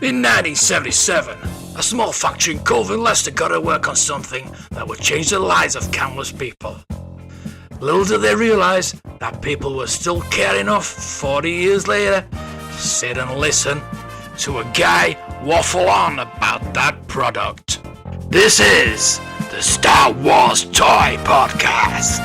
In 1977, a small factory in Colvin, Leicester got to work on something that would change the lives of countless people. Little did they realise that people were still caring enough 40 years later to sit and listen to a guy waffle on about that product. This is the Star Wars Toy Podcast.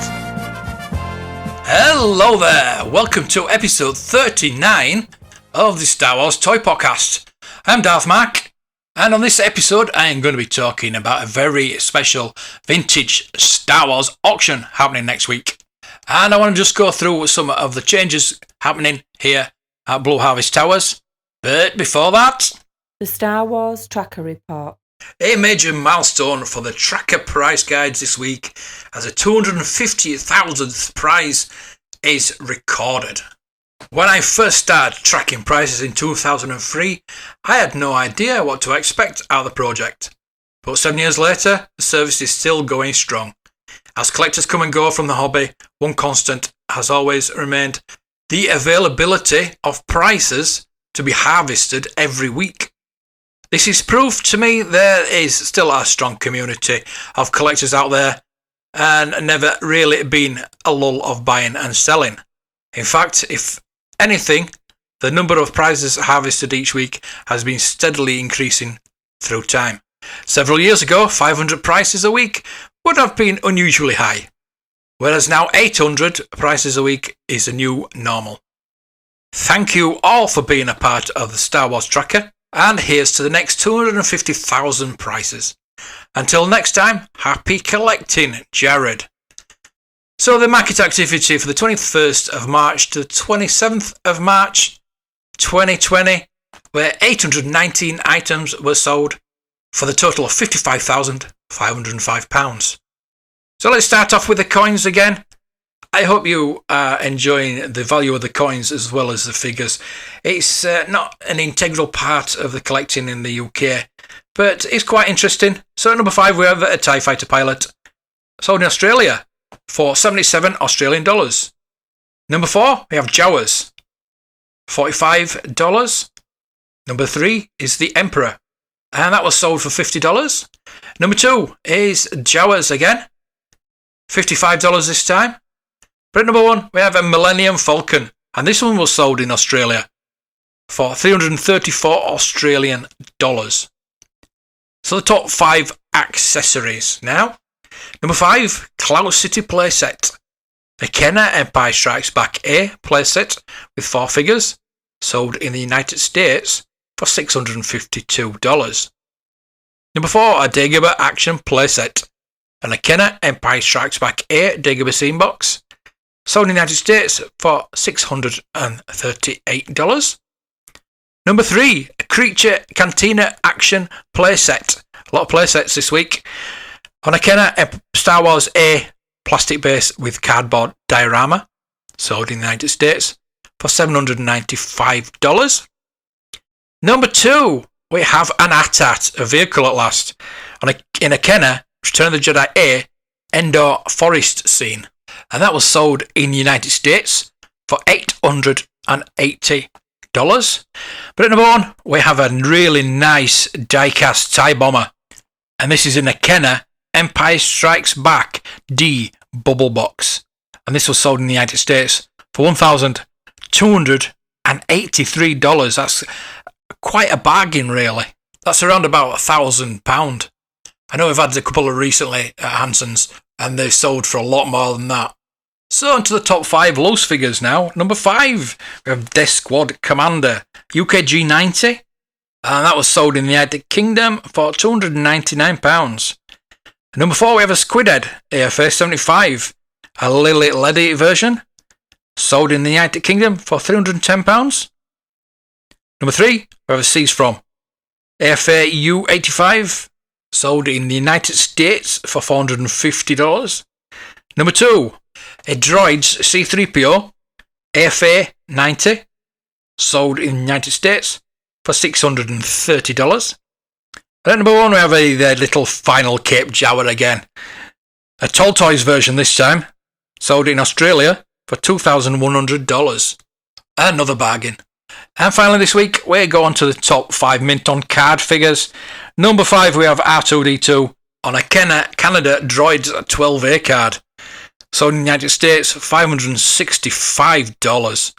Hello there, welcome to episode 39 of the Star Wars Toy Podcast. I'm Darth Mark, and on this episode I am going to be talking about a very special vintage Star Wars auction happening next week. And I want to just go through some of the changes happening here at Blue Harvest Towers. But before that, the Star Wars Tracker Report. A major milestone for the tracker price guides this week as a 250,000th prize is recorded. When I first started tracking prices in 2003, I had no idea what to expect out of the project. But 7 years later, the service is still going strong. As collectors come and go from the hobby, one constant has always remained the availability of prices to be harvested every week. This is proof to me there is still a strong community of collectors out there and never really been a lull of buying and selling. In fact, if anything, the number of prizes harvested each week has been steadily increasing through time. Several years ago, 500 prizes a week would have been unusually high, whereas now 800 prizes a week is a new normal. Thank you all for being a part of the Star Wars Tracker, and here's to the next 250,000 prizes. Until next time, happy collecting, Jared. So the market activity for the 21st of March to the 27th of March 2020, where 819 items were sold for the total of £55,505. So let's start off with the coins again. I hope you are enjoying the value of the coins as well as the figures. It's not an integral part of the collecting in the UK, but it's quite interesting. So at number 5 we have a TIE Fighter pilot, sold in Australia for 77 Australian dollars. Number 4 we have Jawas, $45. Number 3 is the Emperor, and that was sold for $50. Number 2 is Jawas again, $55 this time. But at number 1 we have a Millennium Falcon, and this one was sold in Australia for 334 Australian dollars. So the top 5 accessories now. Number 5, Cloud City playset. A Kenner Empire Strikes Back A playset with 4 figures, sold in the United States for $652. Number 4, a Dagobah Action playset. And a Kenner Empire Strikes Back A Dagobah scene box, sold in the United States for $638. Number 3, a Creature Cantina Action playset. A lot of playsets this week. On a Kenner Star Wars A plastic base with cardboard diorama, sold in the United States for $795. Number 2, we have an AT-AT, a vehicle at last, in a Kenner Return of the Jedi A Endor Forest scene, and that was sold in the United States for $880. But at number 1, we have a really nice die-cast TIE Bomber, and this is in a Kenner Empire Strikes Back D bubble box, and this was sold in the United States for $1,283. That's quite a bargain, really. That's around about £1,000. I know we've had a couple of recently at Hanson's, and they sold for a lot more than that. So on to the top 5 loose figures now. Number 5, we have Death Squad Commander UKG 90, and that was sold in the United Kingdom for £299. Number 4, we have a Squidhead AFA 75, a Lily Leddy version, sold in the United Kingdom for £310. Number 3, we have a Seize From AFA U85, sold in the United States for $450. Number 2, a Droids C3PO AFA 90, sold in the United States for $630. And at number 1 we have the little final Cape Jawa again. A Tall Toys version this time, sold in Australia for $2,100. Another bargain. And finally this week, we go on to the top 5 mint on card figures. Number 5, we have R2D2 on a Canada Droids 12A card. Sold in the United States, $565.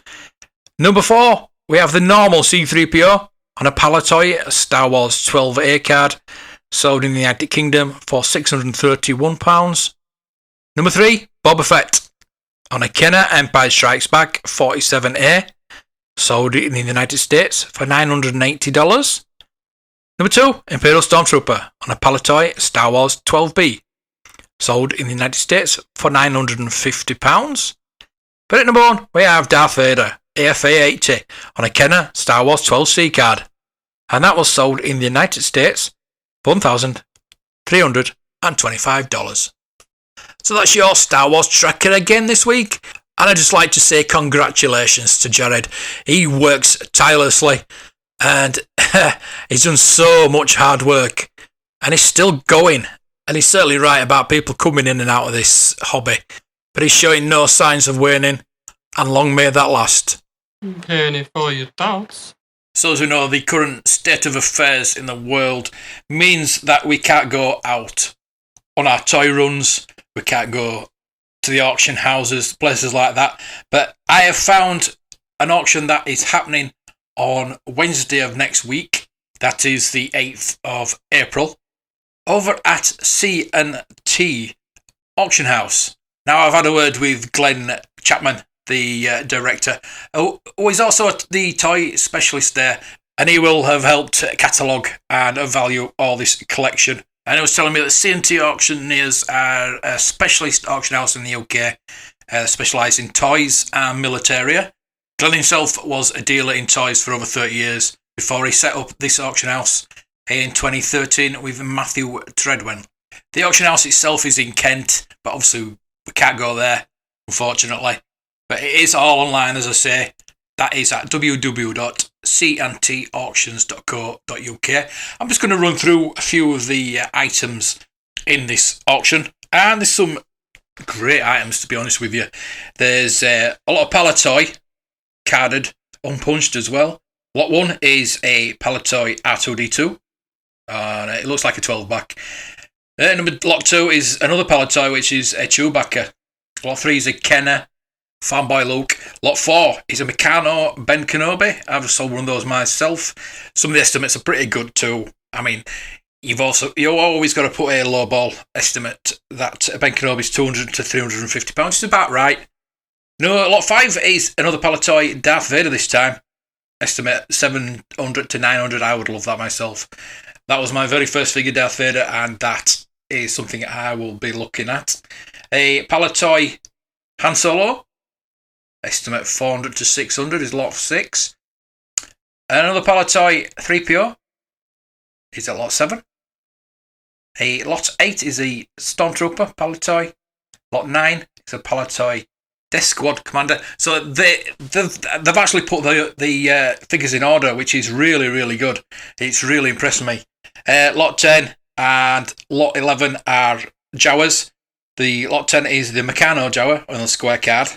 Number 4, we have the normal C3PO on a Palatoy Star Wars 12A card. Sold in the United Kingdom for £631. Number 3, Boba Fett on a Kenner Empire Strikes Back 47A. Sold in the United States for $980. Number 2, Imperial Stormtrooper on a Palatoy Star Wars 12B. Sold in the United States for £950. But at number 1, we have Darth Vader AFA 80 on a Kenner Star Wars 12C card. And that was sold in the United States for $1,325. So that's your Star Wars tracker again this week. And I'd just like to say congratulations to Jared. He works tirelessly and he's done so much hard work and he's still going. And he's certainly right about people coming in and out of this hobby. But he's showing no signs of waning, and long may that last. Penny for your thoughts. So as we know, the current state of affairs in the world means that we can't go out on our toy runs. We can't go to the auction houses, places like that. But I have found an auction that is happening on Wednesday of next week. That is the 8th of April. Over at C&T Auction House. Now, I've had a word with Glenn Chapman, the director, who is also the toy specialist there, and he will have helped catalogue and value all this collection. And he was telling me that C&T Auctioneers are a specialist auction house in the UK, specialise in toys and militaria. Glenn himself was a dealer in toys for over 30 years before he set up this auction house in 2013 with Matthew Treadwen. The auction house itself is in Kent, but obviously we can't go there, unfortunately. But it is all online, as I say. That is at www.cntauctions.co.uk. I'm just going to run through a few of the items in this auction. And there's some great items, to be honest with you. There's a lot of Palatoy, carded, unpunched as well. Lot 1 is a Palatoy R2D2. And it looks like a 12-back. Lot 2 is another Palatoy, which is a Chewbacca. Lot 3 is a Kenner Fanboy Luke. Lot 4 is a Meccano Ben Kenobi. I've sold one of those myself. Some of the estimates are pretty good too. I mean, you've always got to put a low ball estimate that Ben Kenobi's £200 to £350. It's about right. No, Lot 5 is another Palatoy Darth Vader this time. Estimate $700 to $900. I would love that myself. That was my very first figure, Darth Vader, and that is something I will be looking at. A Palatoy Han Solo. Estimate $400 to $600 is Lot 6. Another Palatoy 3PO is at Lot 7. A Lot 8 is a Stormtrooper Palatoy. Lot 9 is a Palatoy Death Squad Commander. So they've actually put the figures in order, which is really, really good. It's really impressed me. Lot 10 and Lot 11 are Jawas. The Lot 10 is the Meccano Jawa on the square card.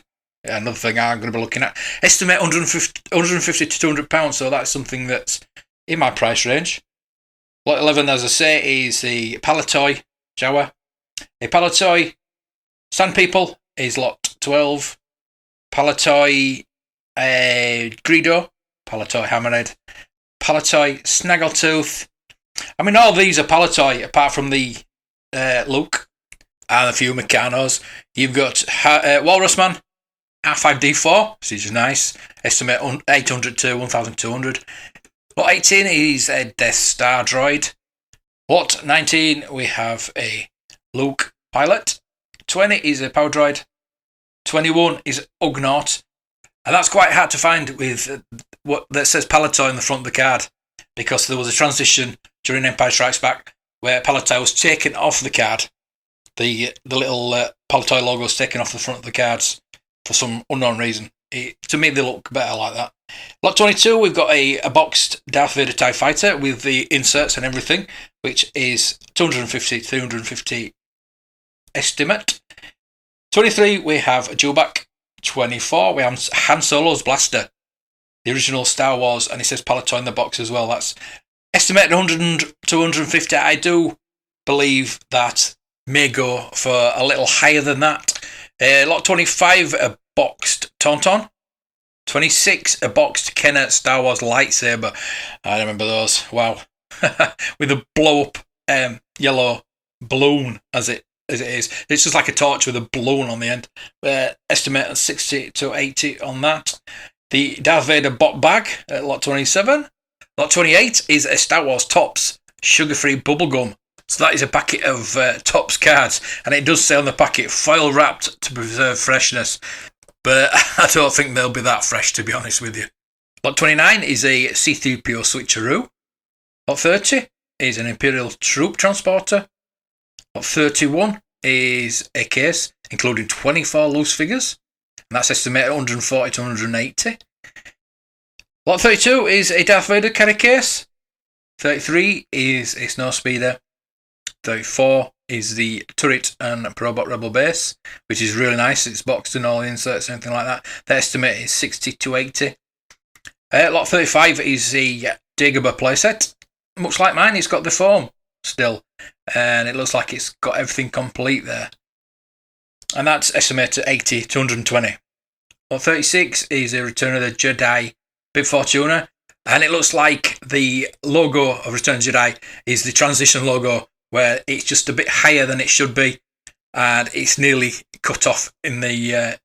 Another thing I'm going to be looking at. Estimate £150 to £200, so that's something that's in my price range. Lot 11, as I say, is the Palatoy Jawa. A Palatoy Sand People is Lot 12. Palatoy Greedo. Palatoy Hammerhead. Palatoy Snaggletooth. I mean, all these are Palatoy, apart from the Luke and a few Meccanos. You've got Walrusman, R5D4, which is nice. Estimate $800 to $1,200. Lot 18 is a Death Star droid. Lot 19, we have a Luke pilot. 20 is a power droid. 21 is Ugnaught. And that's quite hard to find with what that says Palatoy on the front of the card, because there was a transition during Empire Strikes Back where Palatoy was taken off the card. The little Palatoy logo was taken off the front of the cards for some unknown reason. To me, they look better like that. Lot 22, we've got a boxed Darth Vader TIE Fighter with the inserts and everything, which is $250 to $350 estimate. 23, we have a dual back. 24, we have Han Solo's blaster. the original Star Wars, and it says Palatoy in the box as well. That's estimated 100 to 150. I do believe that may go for a little higher than that. Lot 25, a boxed Tauntaun. 26, a boxed Kenner Star Wars lightsaber. I remember those. Wow. With a blow up yellow balloon as it is. It's just like a torch with a balloon on the end. Estimate 60 to 80 on that. The Darth Vader bot bag at lot 27. Lot 28 is a Star Wars Topps sugar-free bubblegum. So that is a packet of Topps cards, and it does say on the packet, foil wrapped to preserve freshness. But I don't think they'll be that fresh, to be honest with you. Lot 29 is a C3PO switcheroo. Lot 30 is an Imperial Troop transporter. Lot 31 is a case, including 24 loose figures. And that's estimated 140 to 180. Lot 32 is a Darth Vader carry case. 33 is a Snowspeeder. 34 is the turret and Probot Rebel base, which is really nice. It's boxed and all the inserts and anything like that. The estimate is 60 to 80. Lot 35 is the Dagobah playset. Much like mine, it's got the foam still, and it looks like it's got everything complete there. And that's estimated 80 to 120. Lot 36 is a Return of the Jedi Bib Fortuna, and it looks like the logo of Return of the Jedi is the transition logo, where it's just a bit higher than it should be, and it's nearly cut off in the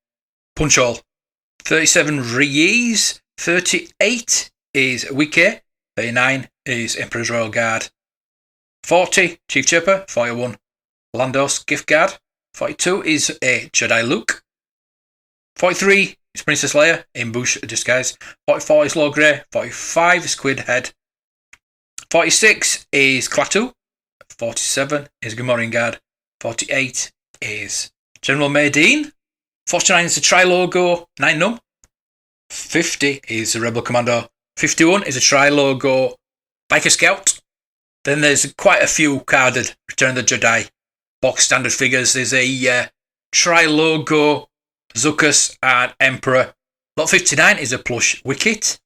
punch hole. 37 Rees, 38 is Wiki, 39 is Emperor's Royal Guard, 40 Chief Chipper, 41 Landos Gift Guard, 42 is a Jedi Luke, 43 is Princess Leia in Bush disguise, 44 is Lord Grey, 45 is Squid Head, 46 is Klaatu, 47 is Gamorrean Guard, 48 is General Maydean, 49 is the Tri-Logo 9-num, 50 is the Rebel Commando, 51 is a Tri-Logo Biker Scout. Then there's quite a few carded Return of the Jedi box standard figures. There's a Tri-Logo Zuckuss and Emperor. Lot 59 is a plush Wicket.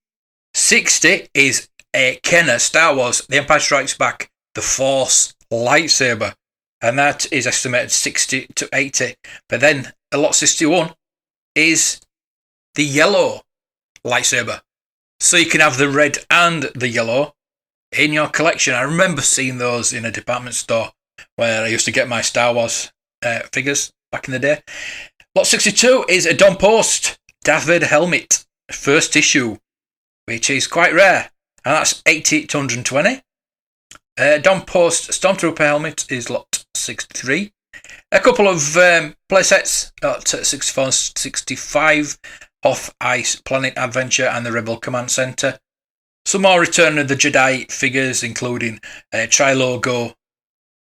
60 is a Kenner Star Wars The Empire Strikes Back The Force lightsaber, and that is estimated 60 to 80. But then a lot 61 is the yellow lightsaber, so you can have the red and the yellow in your collection. I remember seeing those in a department store where I used to get my Star Wars figures back in the day. Lot 62 is a Don Post Darth Vader helmet, first issue, which is quite rare, and that's 80 to 120. Don Post Stormtrooper helmet is lot 63. A couple of playsets at 64 and 65, Off Ice Planet Adventure and the Rebel Command Center. Some more Return of the Jedi figures, including a Tri-Logo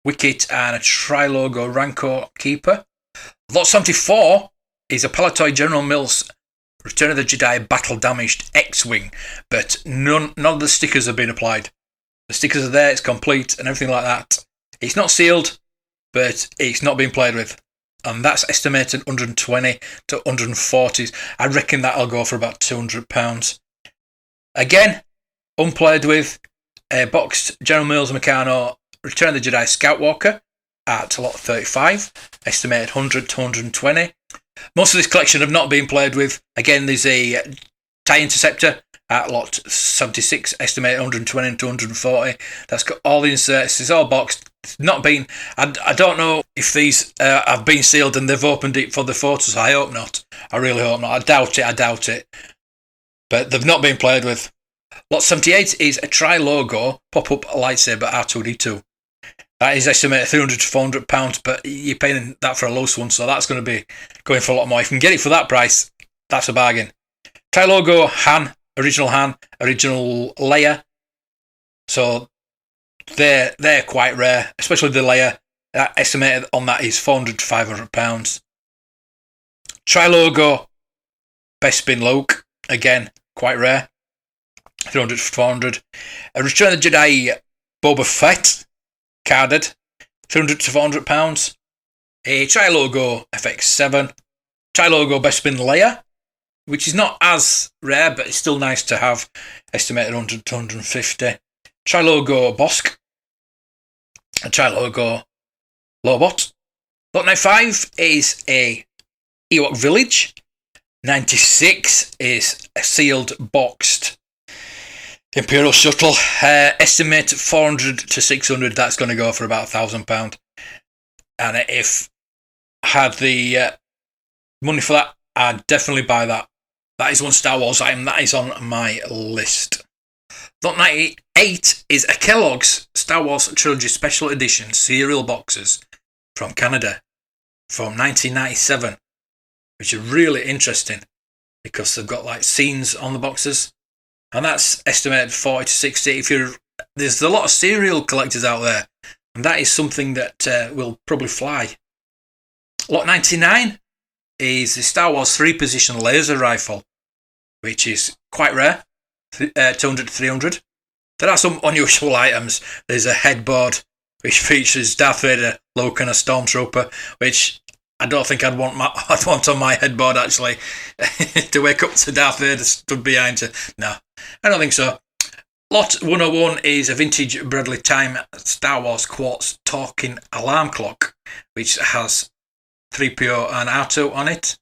Wicket and a Tri-Logo Rancor Keeper. Lot 74 is a Palatoy General Mills Return of the Jedi Battle Damaged X-Wing, but none of the stickers have been applied. The stickers are there, it's complete and everything like that. It's not sealed, but it's not being played with. And that's estimated 120 to 140s. I reckon that'll go for about £200. Again, unplayed with, a boxed General Mills Meccano Return of the Jedi Scout Walker at lot 35, estimated 100 to 120. Most of this collection have not been played with. Again, there's a TIE Interceptor at lot 76, estimated 120 to 140. That's got all the inserts. It's all boxed. It's not been. I don't know if these have been sealed and they've opened it for the photos. I hope not. I really hope not. I doubt it. But they've not been played with. Lot 78 is a Tri-Logo pop-up lightsaber R2D2. That is estimated 300 to 400 pounds, but you're paying that for a loose one, so that's going to be going for a lot more. If you can get it for that price, that's a bargain. Tri-Logo Han, original Leia. So they're quite rare, especially the Leia. That estimated on that is 400 to 500 pounds. Tri-Logo Bespin Luke, again quite rare, 300 to 400. A Return of the Jedi Boba Fett carded, 300 to 400 pounds. A Tri-Logo FX7, Tri-Logo Bespin Leia which is not as rare, but it's still nice to have. Estimated 100 to 150. Tri-Logo Bosk. A Tri-Logo Lobot. Lot 95 is a Ewok Village. 96 is a sealed boxed Imperial Shuttle. Estimate 400 to 600. That's going to go for about £1,000. And if I had the money for that, I'd definitely buy that. That is one Star Wars item that is on my list. Lot 98 is a Kellogg's Star Wars Trilogy Special Edition cereal boxes from Canada from 1997, which are really interesting because they've got like scenes on the boxes, and that's estimated 40 to 60. There's a lot of cereal collectors out there, and that is something that will probably fly. Lot 99 is the Star Wars 3-position laser rifle, which is quite rare, 200 to 300. There are some unusual items. There's a headboard which features Darth Vader, Luke and a Stormtrooper, which I don't think I'd want on my headboard, actually, to wake up to Darth Vader stood behind you. No, I don't think so. Lot 101 is a vintage Bradley Time Star Wars quartz talking alarm clock, which has 3PO and R2 on it,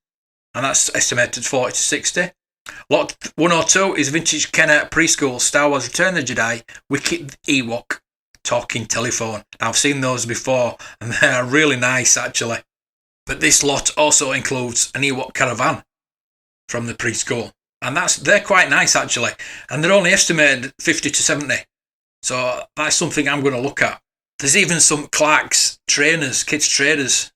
and that's estimated 40 to 60. Lot 102 is vintage Kenner preschool Star Wars Return of the Jedi Wicked Ewok talking telephone. Now, I've seen those before, and they're really nice, actually. But this lot also includes an Ewok caravan from the preschool, and they're quite nice, actually, and they're only estimated 50 to 70. So that's something I'm going to look at. There's even some Clark's trainers, kids trainers,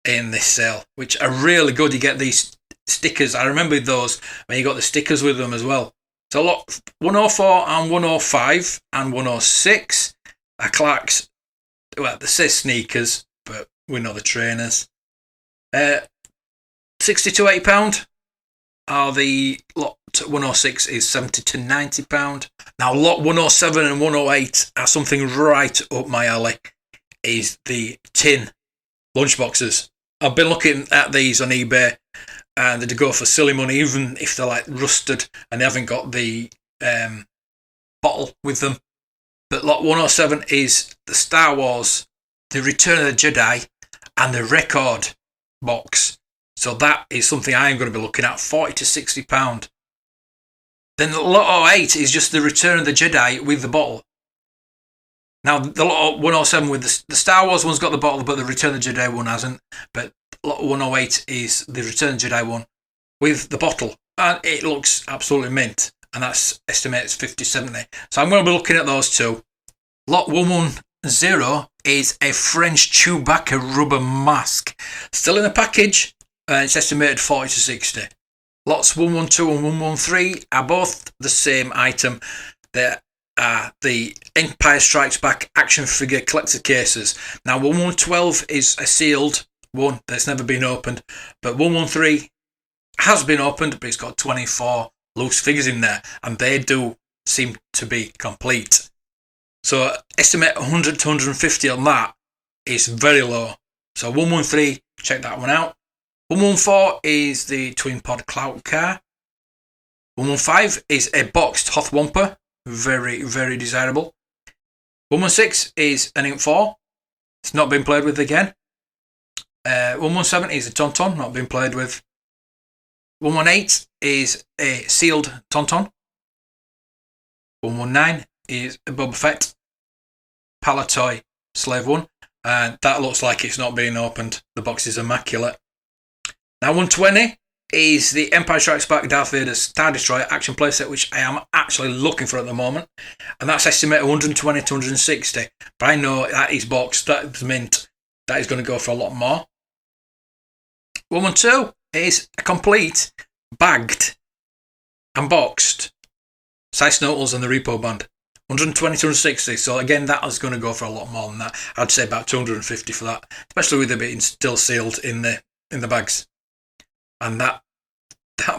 in this sale, which are really good. You get these stickers. I remember those when you got the stickers with them as well. So lot 104 and 105 and 106 are Clark's. Well, they say sneakers, but we know the trainers. 60 to £80 are the lot 106 is 70 to £90. Now lot 107 and 108 are something right up my alley. Is the tin lunchboxes. I've been looking at these on eBay, and they go for silly money, even if they're like rusted and they haven't got the bottle with them. But lot 107 is the Star Wars, the Return of the Jedi, and the record box. So that is something I am going to be looking at, 40 to £60. Then lot 08 is just the Return of the Jedi with the bottle. Now, the lot 107 with the Star Wars one's got the bottle, but the Return of the Jedi one hasn't. But lot 108 is the Return of the Jedi one with the bottle. And it looks absolutely mint. And that's estimated 50, 70. So I'm going to be looking at those two. Lot 110 is a French Chewbacca rubber mask. Still in the package. It's estimated 40 to 60. Lots 112 and 113 are both the same item. They're the Empire Strikes Back action figure collector cases. Now 112 is a sealed one that's never been opened, but 113 has been opened, but it's got 24 loose figures in there, and they do seem to be complete. So estimate 100 to 150 on that is very low. So 113, check that one out. 114 is the twin pod clout car. 115 is a boxed Hoth Wampa. Very, very desirable. 116 is an Imp 4. It's not been played with again. 117 is a Tauntaun, not been played with. 118 is a sealed Tauntaun. 119 is a Boba Fett Palatoy Slave 1. And that looks like it's not being opened. The box is immaculate. Now 120 is the Empire Strikes Back Darth Vader Star Destroyer action playset, which I am actually looking for at the moment, and that's estimated 120 to 160. But I know that is boxed, that is mint, that is going to go for a lot more. 112 is a complete bagged and boxed Size Noodles and the Repo Band, 120 to 160. So again, that is going to go for a lot more than that. I'd say about 250 for that, especially with it being still sealed in the bags. And that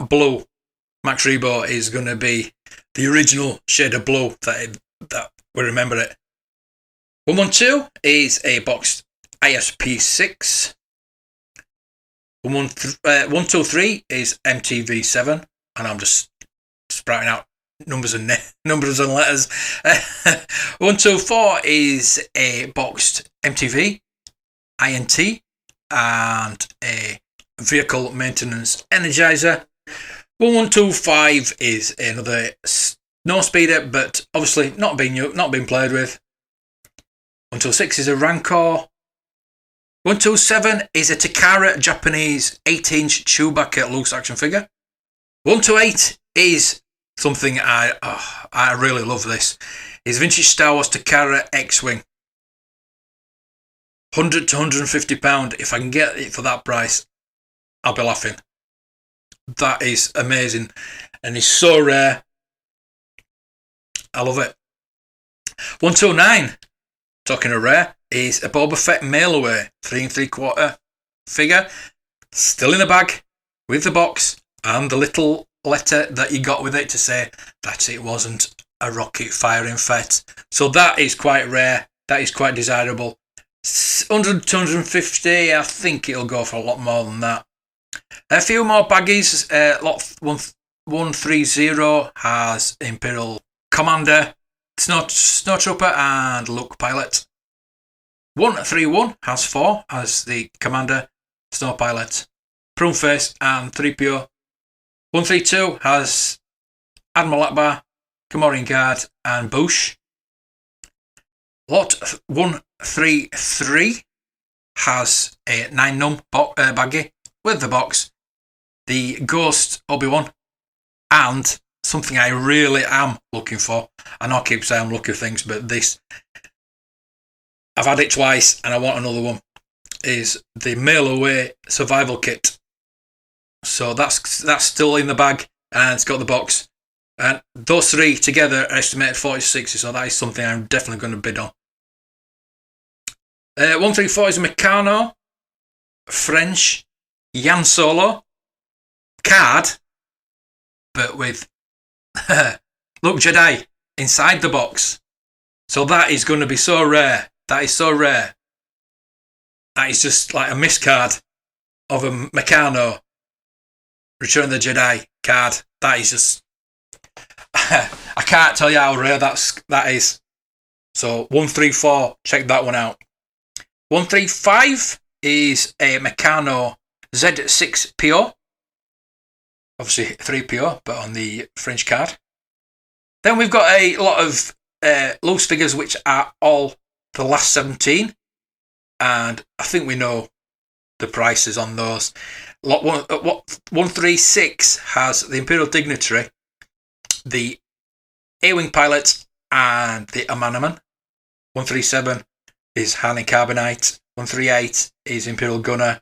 blue Max Rebo is going to be the original shade of blue that we remember it. 112 is a boxed ISP6. 123 is MTV7, and I'm just sprouting out numbers and letters. 124 is a boxed MTV, INT, and a vehicle maintenance energizer. 1125 is another no speeder, but obviously not being played with. 126 is a Rancor. 127 is a Takara Japanese 8-inch Chewbacca loose action figure. 128 is something I really love. This is vintage Star Wars Takara X-Wing. £100 to £150. If I can get it for that price, I'll be laughing. That is amazing, and it's so rare. I love it. 129, talking of rare, is a Boba Fett mail away 3 3/4 figure, still in the bag with the box and the little letter that you got with it to say that it wasn't a rocket firing Fett. So that is quite rare. That is quite desirable. 100 to 150. I think it'll go for a lot more than that. A few more baggies. Lot 130 has Imperial Commander, Snowtrooper, and Luke Pilot. 131 has 4 as the Commander, Snow Pilot, Pruneface, and 3PO. 132 has Admiral Akbar, Gamorrean Guard, and Boosh. Lot 133 has a 9-num baggie with the box, the Ghost Obi-Wan, and something I really am looking for. I know I keep saying I'm looking for things, but this, I've had it twice and I want another one, is the Mail Away Survival Kit. So that's still in the bag and it's got the box. And those three together are estimated 40 to 60, so that is something I'm definitely going to bid on. 134 is Meccano, French, Yan Solo, card, but with Luke Jedi inside the box. So that is going to be so rare. That is so rare. That is just like a miscard of a Meccano Return of the Jedi card. That is just... I can't tell you how rare that is. So 134, check that one out. 135 is a Meccano Z6PO. Obviously 3PO, but on the French card. Then we've got a lot of loose figures which are all the last 17. And I think we know the prices on those. Lot 136 has the Imperial Dignitary, the A-Wing Pilot, and the Amanaman. 137 is Han and Carbonite. 138 is Imperial Gunner.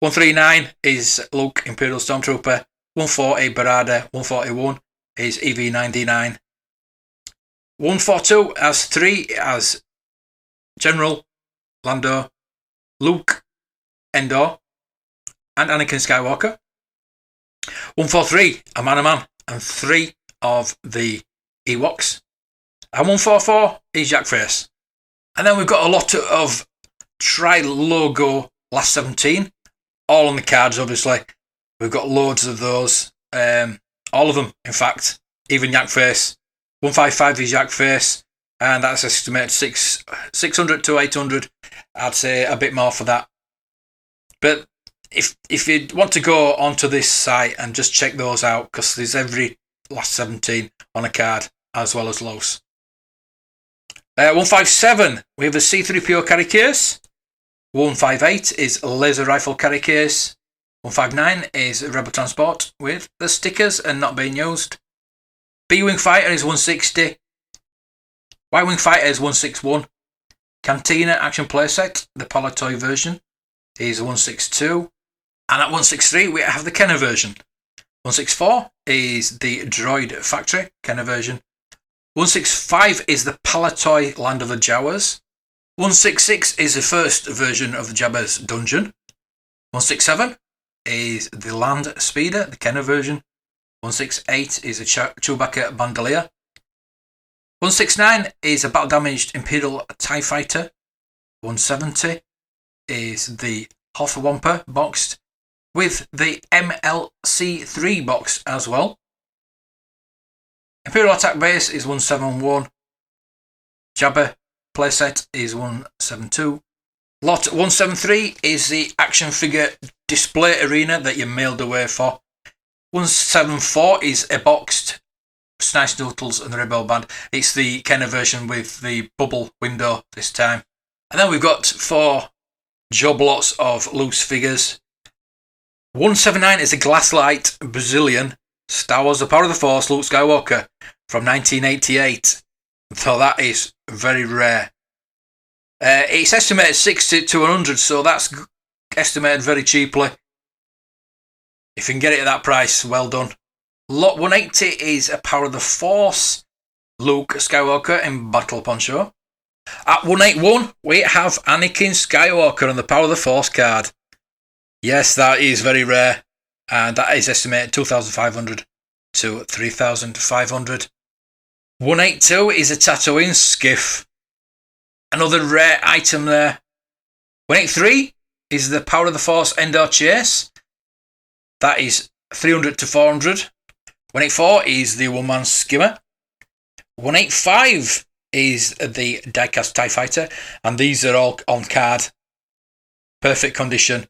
139 is Luke, Imperial Stormtrooper. 140 Barada. 141 is EV99. 142 has 3 as General, Lando, Luke, Endor, and Anakin Skywalker. 143 Amanaman and 3 of the Ewoks. And 144 is Jackface. And then we've got a lot of tri-logo last 17, all on the cards obviously. We've got loads of those, all of them in fact, even Jackface. 155 is Jackface, and that's estimated 600 to 800. I'd say a bit more for that. But if you want to go onto this site and just check those out, because there's every last 17 on a card as well as loose. 157, we have a C3PO carry case. 158 is laser rifle carry case. 159 is Rebel Transport with the stickers and not being used. B-Wing Fighter is 160. Y-Wing Fighter is 161. Cantina Action Playset, the Palatoy version, is 162. And at 163 we have the Kenner version. 164 is the Droid Factory Kenner version. 165 is the Palatoy Land of the Jawas. 166 is the first version of the Jabba's Dungeon. 167 is the Land Speeder, the Kenner version. 168 is a Chewbacca Bandolier. 169 is a battle damaged Imperial TIE Fighter. 170 is the Hoth Wampa boxed. with the MLC3 box as well. Imperial Attack Base is 171. Jabba playset is 172. Lot 173 is the action figure display arena that you mailed away for. 174 is a boxed Snice Noodles and the Rebel Band. It's the Kenner version with the bubble window this time. And then we've got 4 job lots of loose figures. 179 is a Glasslight Brazilian Star Wars The Power of the Force Luke Skywalker from 1988. So that is very rare. It's estimated 60 to 100, so that's estimated very cheaply. If you can get it at that price, well done. Lot 180 is a Power of the Force Luke Skywalker in Battle Poncho. At 181, we have Anakin Skywalker on the Power of the Force card. Yes, that is very rare, and that is estimated 2,500 to 3,500. 182 is a Tatooine skiff. Another rare item there. 183 is the Power of the Force Endor Chase. That is 300 to 400. 184 is the One-Man Skimmer. 185 is the diecast TIE Fighter, and these are all on card. Perfect condition.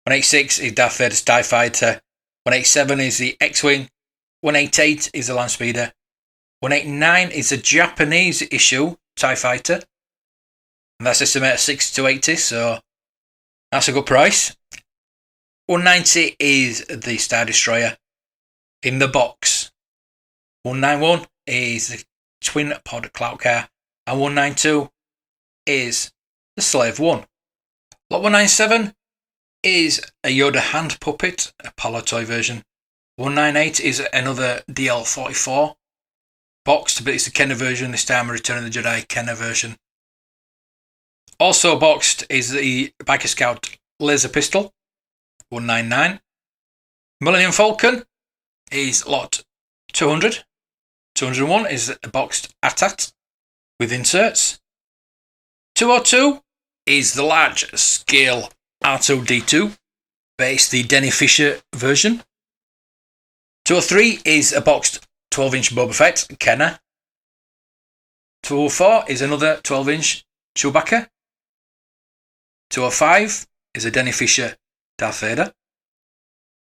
186 is Darth Vader's TIE Fighter. 187 is the X-Wing. 188 is the Land Speeder. 189 is a Japanese issue TIE Fighter. And that's estimated 60 to 80, so that's a good price. 190 is the Star Destroyer in the box. 191 is the Twin Pod Clout Car. And 192 is the Slave One. Lot 197 is a Yoda hand puppet, a Apollo toy version. 198 is another DL44 boxed, but it's a Kenner version, this time a Return of the Jedi Kenner version. Also boxed is the Biker Scout laser pistol, 199. Millennium Falcon is lot 200. 201 is a boxed AT-AT with inserts. 202 is the large scale R2-D2, based the Denny Fisher version. 203 is a boxed 12-inch Boba Fett, Kenner. 204 is another 12-inch Chewbacca. 205 is a Denny Fisher Darth Vader.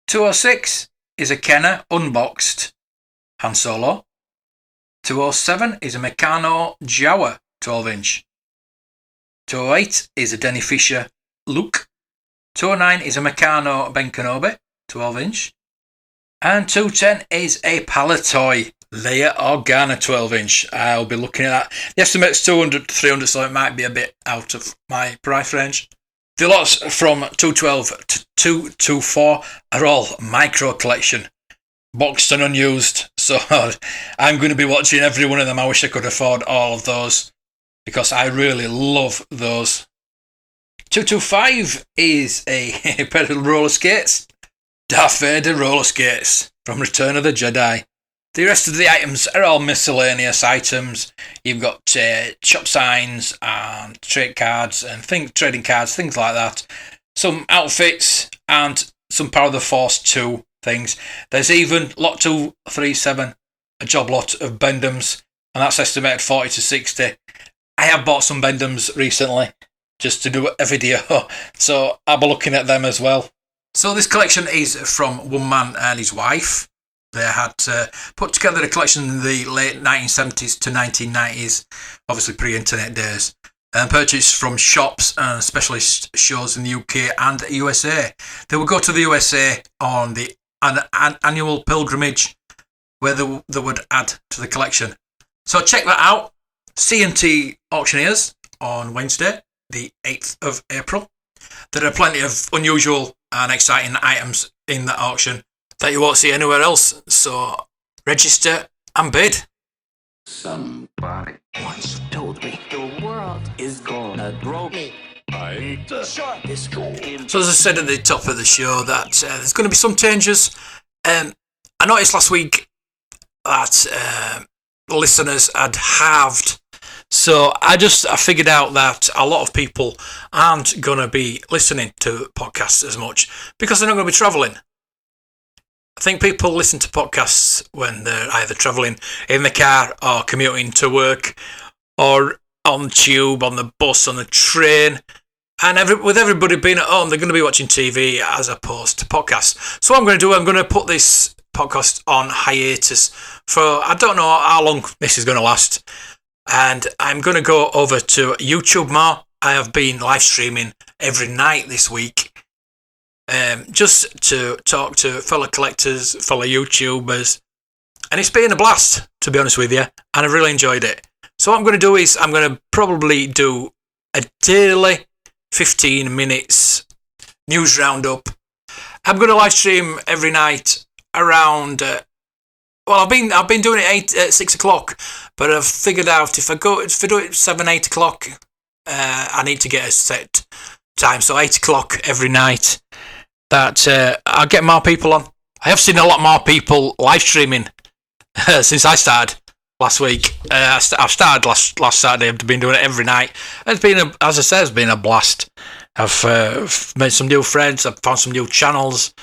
206 is a Kenner unboxed Han Solo. 207 is a Meccano Jawa 12-inch. 208 is a Denny Fisher Luke. 209 is a Meccano Ben Kenobi 12-inch. And 210 is a Palatoy Leia Organa 12-inch. I'll be looking at that. The estimate's 200 to 300, so it might be a bit out of my price range. The lots from 212 to 224 are all micro collection, boxed and unused. So I'm going to be watching every one of them. I wish I could afford all of those because I really love those. 225 is a pair of roller skates. Darth Vader roller skates from Return of the Jedi. The rest of the items are all miscellaneous items. You've got shop signs and trade cards and trading cards, things like that. Some outfits and some Power of the Force 2 things. There's even lot 237, a job lot of Bendhams, and that's estimated 40 to 60. I have bought some Bendhams recently just to do a video, so I'll be looking at them as well. So this collection is from one man and his wife. They had put together a collection in the late 1970s to 1990s, obviously pre-internet days, and purchased from shops and specialist shows in the UK and USA. They would go to the USA on an annual pilgrimage where they would add to the collection. So check that out. C&T Auctioneers on Wednesday, the 8th of April. There are plenty of unusual and exciting items in that auction that you won't see anywhere else, so register and bid. Somebody once told me the world is gonna throw me. So as I said at the top of the show that there's going to be some changes. I noticed last week that listeners had halved So I figured out that a lot of people aren't going to be listening to podcasts as much because they're not going to be travelling. I think people listen to podcasts when they're either travelling in the car or commuting to work or on the tube, on the bus, on the train. And with everybody being at home, they're going to be watching TV as opposed to podcasts. So what I'm going to do, I'm going to put this podcast on hiatus for, I don't know how long this is going to last. And I'm going to go over to YouTube more. I have been live streaming every night this week. Just to talk to fellow collectors, fellow YouTubers. And it's been a blast, to be honest with you. And I've really enjoyed it. So what I'm going to do is I'm going to probably do a daily 15 minutes news roundup. I'm going to live stream every night around... I've been doing it at 6 o'clock, but I've figured out if I do it 7, 8 o'clock, I need to get a set time. So 8 o'clock every night, that I'll get more people on. I have seen a lot more people live streaming since I started last week. I've started last Saturday. I've been doing it every night. It's been, as I said, it's been a blast. I've made some new friends. I've found some new channels.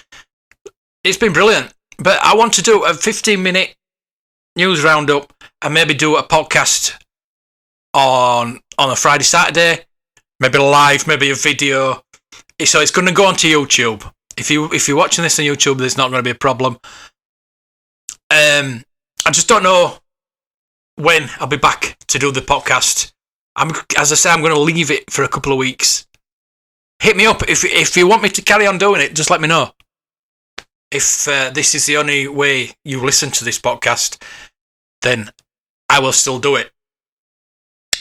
It's been brilliant. But I want to do a 15-minute news roundup and maybe do a podcast on a Friday, Saturday, maybe live, maybe a video. So it's going to go onto YouTube. If you're watching this on YouTube, there's not going to be a problem. I just don't know when I'll be back to do the podcast. As I say, I'm going to leave it for a couple of weeks. Hit me up if you want me to carry on doing it. Just let me know. If this is the only way you listen to this podcast, then I will still do it.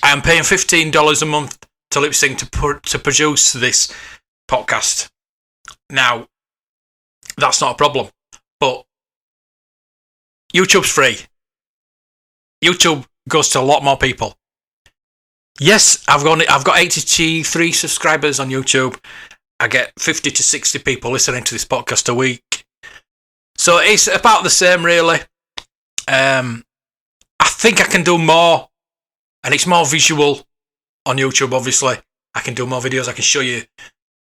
I am paying $15 a month to lip sync to produce this podcast. Now, that's not a problem, but YouTube's free. YouTube goes to a lot more people. Yes, I've got 83 subscribers on YouTube. I get 50 to 60 people listening to this podcast a week. So it's about the same, really. I think I can do more, and it's more visual on YouTube, obviously. I can do more videos. I can show you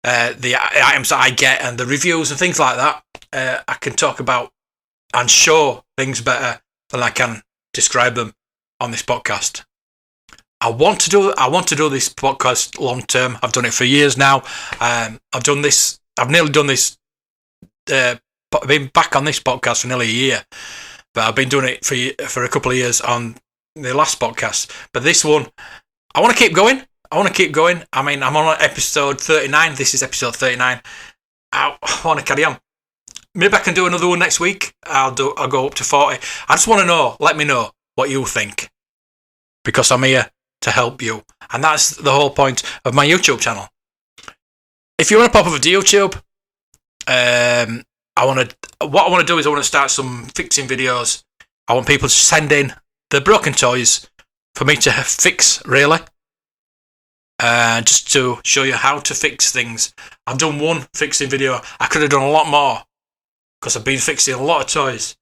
the items that I get and the reviews and things like that. I can talk about and show things better than I can describe them on this podcast. I want to do this podcast long term. I've done it for years now. I've nearly done this. I've been back on this podcast for nearly a year, but I've been doing it for a couple of years on the last podcast. But this one, I want to keep going. I mean, I'm on episode 39. This is episode 39. I want to carry on. Maybe I can do another one next week. I'll go up to 40. I just want to know. Let me know what you think, because I'm here to help you, and that's the whole point of my YouTube channel. If you want to pop over to YouTube, what I want to do is I want to start some fixing videos. I want people to send in the broken toys for me to fix, really. Just to show you how to fix things. I've done one fixing video. I could have done a lot more because I've been fixing a lot of toys,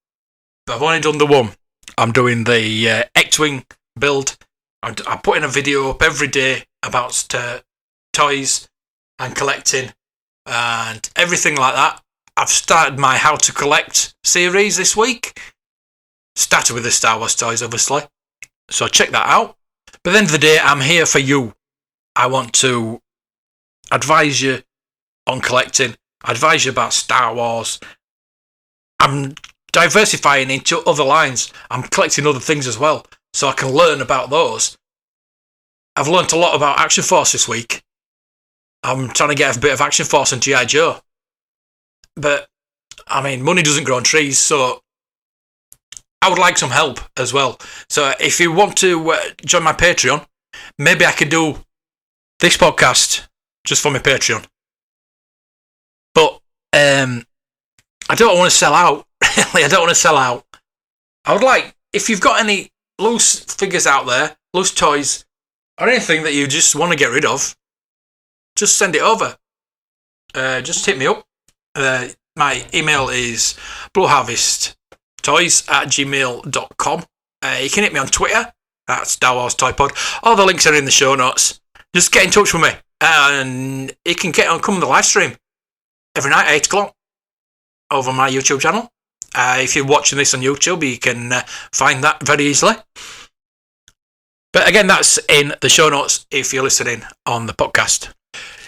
but I've only done the one. I'm doing the X-Wing build. I'm putting a video up every day about toys and collecting and everything like that. I've started my How to Collect series this week. Started with the Star Wars toys, obviously. So check that out. But at the end of the day, I'm here for you. I want to advise you on collecting, advise you about Star Wars. I'm diversifying into other lines. I'm collecting other things as well, so I can learn about those. I've learnt a lot about Action Force this week. I'm trying to get a bit of Action Force and G.I. Joe. But, I mean, money doesn't grow on trees, so I would like some help as well. So if you want to join my Patreon, maybe I could do this podcast just for my Patreon. But I don't want to sell out. Really, I don't want to sell out. I would like, if you've got any loose figures out there, loose toys, or anything that you just want to get rid of, just send it over. Just hit me up. My email is blueharvesttoys@gmail.com. You can hit me on Twitter. at Star Wars Toy Pod. All the links are in the show notes. Just get in touch with me, and you can come on the live stream every night at 8 o'clock over my YouTube channel. If you're watching this on YouTube, you can find that very easily. But again, that's in the show notes if you're listening on the podcast.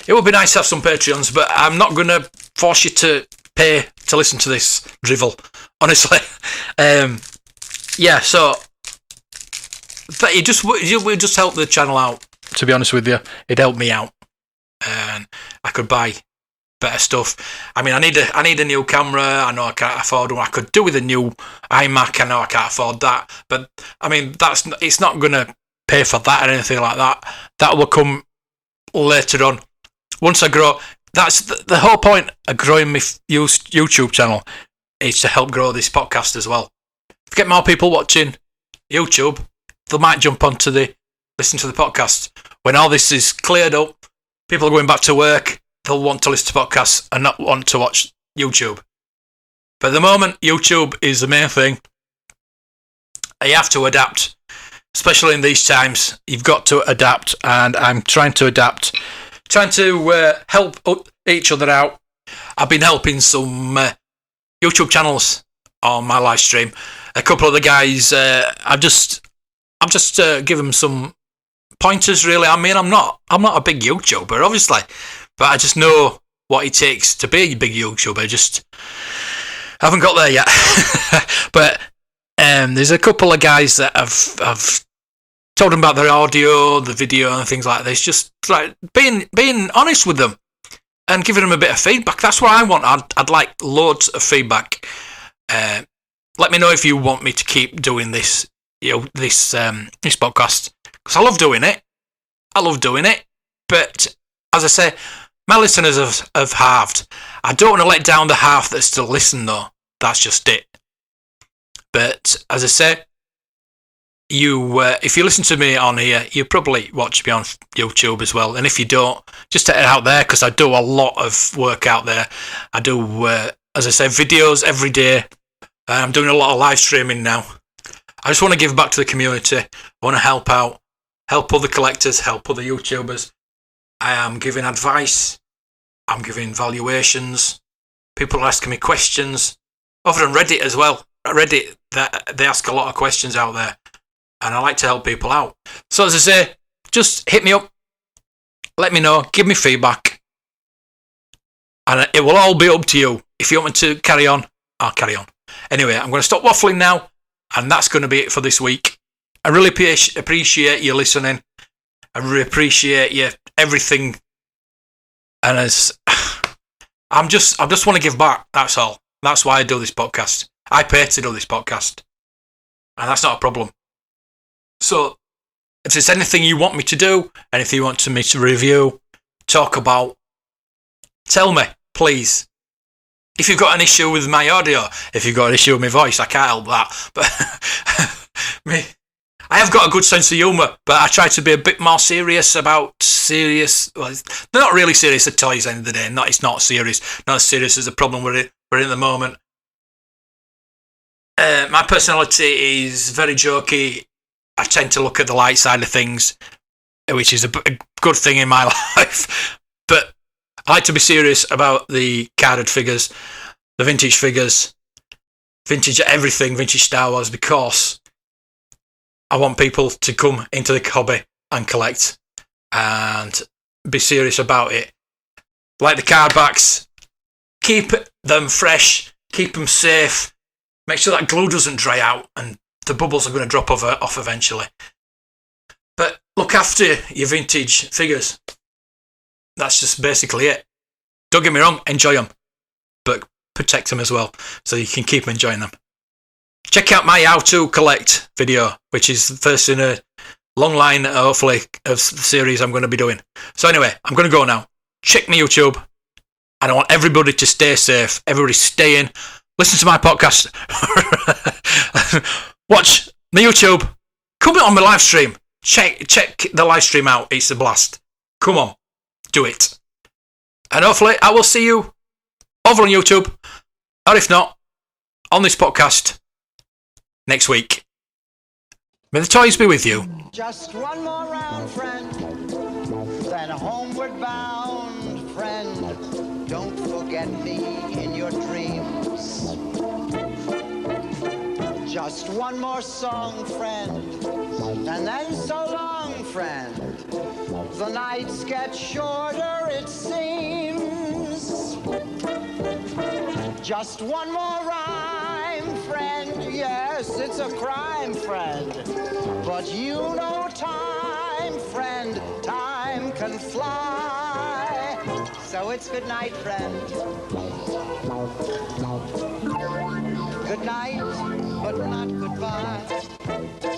It would be nice to have some Patreons, but I'm not going to force you to pay to listen to this drivel, honestly. So it would just help the channel out, to be honest with you. It'd help me out. And I could buy better stuff. I mean, I need a new camera. I know I can't afford one. I could do with a new iMac. I know I can't afford that. But, I mean, it's not going to pay for that or anything like that. That will come later on. Once I grow, that's the whole point of growing my YouTube channel, is to help grow this podcast as well. If I get more people watching YouTube, they might jump onto listen to the podcast. When all this is cleared up, people are going back to work, they'll want to listen to podcasts and not want to watch YouTube. But at the moment, YouTube is the main thing. You have to adapt, especially in these times. You've got to adapt, and I'm trying to adapt, trying to help each other out. I've been helping some YouTube channels on my live stream. A couple of the guys, I've just given them some pointers. Really, I mean, I'm not a big YouTuber, obviously, but I just know what it takes to be a big YouTuber. I just haven't got there yet. But there's a couple of guys that I've told them about their audio, the video, and things like this. Just like being honest with them and giving them a bit of feedback. That's what I want. I'd like loads of feedback. Let me know if you want me to keep doing this, this podcast, because I love doing it. But as I say, my listeners have halved. I don't want to let down the half that still listen, though. That's just it. But as I say, if you listen to me on here, you probably watch me on YouTube as well. And if you don't, just head out there, because I do a lot of work out there. I do, as I say, videos every day. I'm doing a lot of live streaming now. I just want to give back to the community. I want to help out, help other collectors, help other YouTubers. I am giving advice. I'm giving valuations. People are asking me questions. Over on Reddit as well. Reddit, they ask a lot of questions out there, and I like to help people out. So as I say, just hit me up, let me know, give me feedback, and it will all be up to you. If you want me to carry on, I'll carry on. Anyway, I'm going to stop waffling now, and that's going to be it for this week. I really appreciate you listening. I really appreciate you everything, and I just want to give back. That's all. That's why I do this podcast. I pay to do this podcast, and that's not a problem. So, if there's anything you want me to do, anything you want me to review, talk about, tell me, please. If you've got an issue with my audio, if you've got an issue with my voice, I can't help that. But I have got a good sense of humour, but I try to be a bit more serious about serious. Well, they're not really serious at toys at the end of the day. It's not serious. Not as serious as the problem we're in at the moment. My personality is very jokey. I tend to look at the light side of things, which is a good thing in my life. But I like to be serious about the carded figures, the vintage figures, vintage everything, vintage Star Wars, because I want people to come into the hobby and collect and be serious about it. Like the card backs, keep them fresh, keep them safe, make sure that glue doesn't dry out and the bubbles are going to drop off eventually. But look after your vintage figures. That's just basically it. Don't get me wrong, enjoy them, but protect them as well so you can keep enjoying them. Check out my how to collect video, which is the first in a long line, hopefully, of the series I'm going to be doing. So anyway, I'm going to go now. Check my YouTube, and I want everybody to stay safe. Everybody stay in. Listen to my podcast. Watch my YouTube. Come on my live stream. Check the live stream out. It's a blast. Come on. Do it. And hopefully I will see you over on YouTube, or if not, on this podcast next week. May the toys be with you. Just one more round, friend, then homeward bound, friend. Don't forget me in your dreams. Just one more song, friend, and then so long, friend. The nights get shorter, it seems. Just one more rhyme, friend. Yes, it's a crime, friend. But you know time, friend. Time can fly. So it's good night, friend. Good night, but not goodbye.